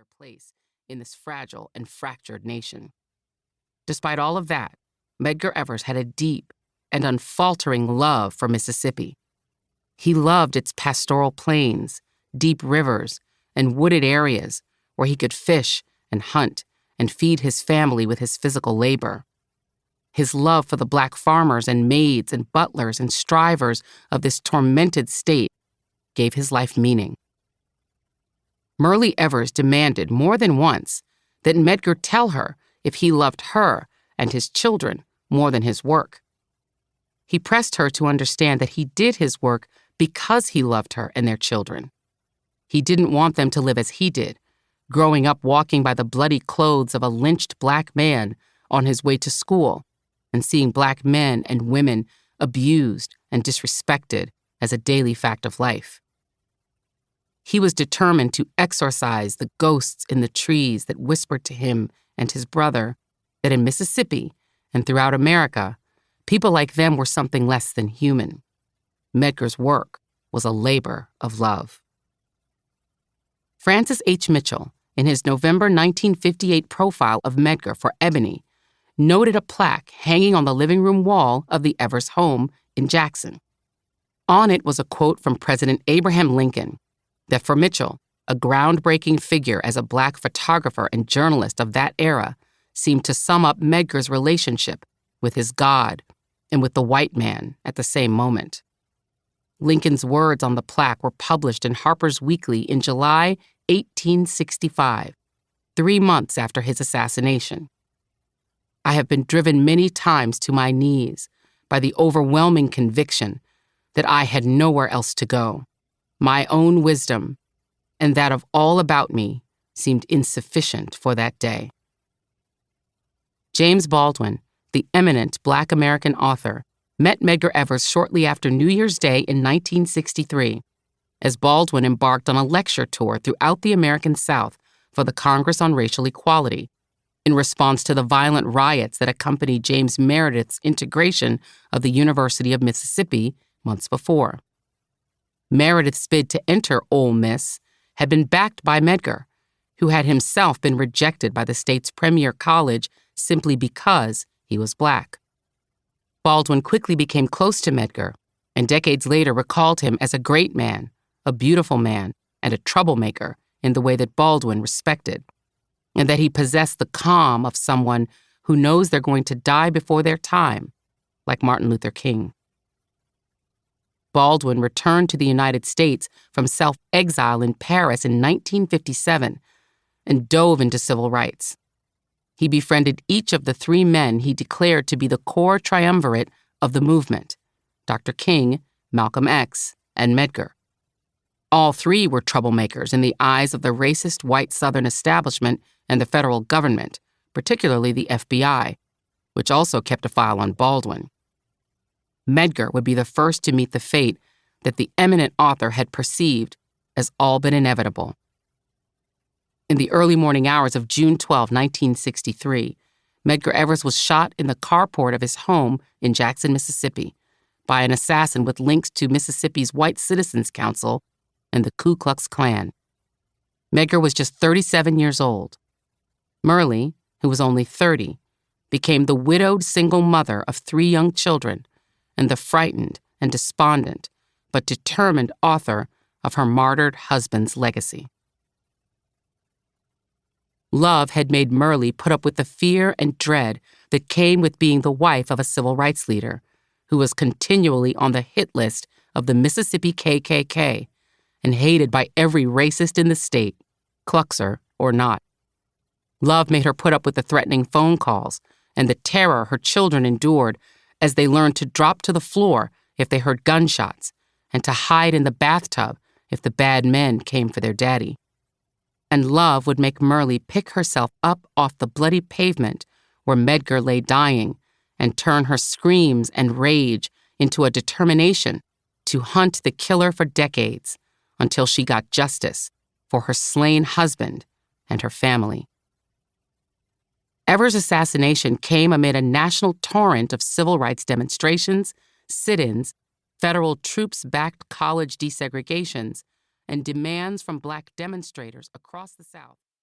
their place in this fragile and fractured nation. Despite all of that, Medgar Evers had a deep and unfaltering love for Mississippi. He loved its pastoral plains, deep rivers, and wooded areas where he could fish and hunt and feed his family with his physical labor. His love for the Black farmers and maids and butlers and strivers of this tormented state gave his life meaning. Myrlie Evers demanded more than once that Medgar tell her if he loved her and his children more than his work. He pressed her to understand that he did his work because he loved her and their children. He didn't want them to live as he did, growing up walking by the bloody clothes of a lynched Black man on his way to school and seeing Black men and women abused and disrespected as a daily fact of life. He was determined to exorcise the ghosts in the trees that whispered to him and his brother that in Mississippi and throughout America, people like them were something less than human. Medgar's work was a labor of love. Francis H. Mitchell, in his November 1958 profile of Medgar for Ebony, noted a plaque hanging on the living room wall of the Evers home in Jackson. On it was a quote from President Abraham Lincoln that for Mitchell, a groundbreaking figure as a Black photographer and journalist of that era, seemed to sum up Medgar's relationship with his God and with the white man at the same moment. Lincoln's words on the plaque were published in Harper's Weekly in July 1865, 3 months after his assassination. I have been driven many times to my knees by the overwhelming conviction that I had nowhere else to go. My own wisdom and that of all about me seemed insufficient for that day. James Baldwin, the eminent Black American author, met Medgar Evers shortly after New Year's Day in 1963, as Baldwin embarked on a lecture tour throughout the American South for the Congress on Racial Equality, in response to the violent riots that accompanied James Meredith's integration of the University of Mississippi months before. Meredith's bid to enter Ole Miss had been backed by Medgar, who had himself been rejected by the state's premier college simply because he was Black. Baldwin quickly became close to Medgar, and decades later recalled him as a great man, a beautiful man, and a troublemaker in the way that Baldwin respected, and that he possessed the calm of someone who knows they're going to die before their time, like Martin Luther King. Baldwin returned to the United States from self-exile in Paris in 1957 and dove into civil rights. He befriended each of the 3 men he declared to be the core triumvirate of the movement, Dr. King, Malcolm X, and Medgar. All 3 were troublemakers in the eyes of the racist white Southern establishment and the federal government, particularly the FBI, which also kept a file on Baldwin. Medgar would be the first to meet the fate that the eminent author had perceived as all but inevitable. In the early morning hours of June 12, 1963, Medgar Evers was shot in the carport of his home in Jackson, Mississippi, by an assassin with links to Mississippi's White Citizens Council and the Ku Klux Klan. Medgar was just 37 years old. Myrlie, who was only 30, became the widowed single mother of 3 young children and the frightened and despondent but determined author of her martyred husband's legacy. Love had made Myrlie put up with the fear and dread that came with being the wife of a civil rights leader who was continually on the hit list of the Mississippi KKK and hated by every racist in the state, Kluxer or not. Love made her put up with the threatening phone calls and the terror her children endured as they learned to drop to the floor if they heard gunshots and to hide in the bathtub if the bad men came for their daddy. And love would make Myrlie pick herself up off the bloody pavement where Medgar lay dying and turn her screams and rage into a determination to hunt the killer for decades until she got justice for her slain husband and her family. Evers' assassination came amid a national torrent of civil rights demonstrations, sit-ins, federal troops-backed college desegregations, and demands from Black demonstrators across the South.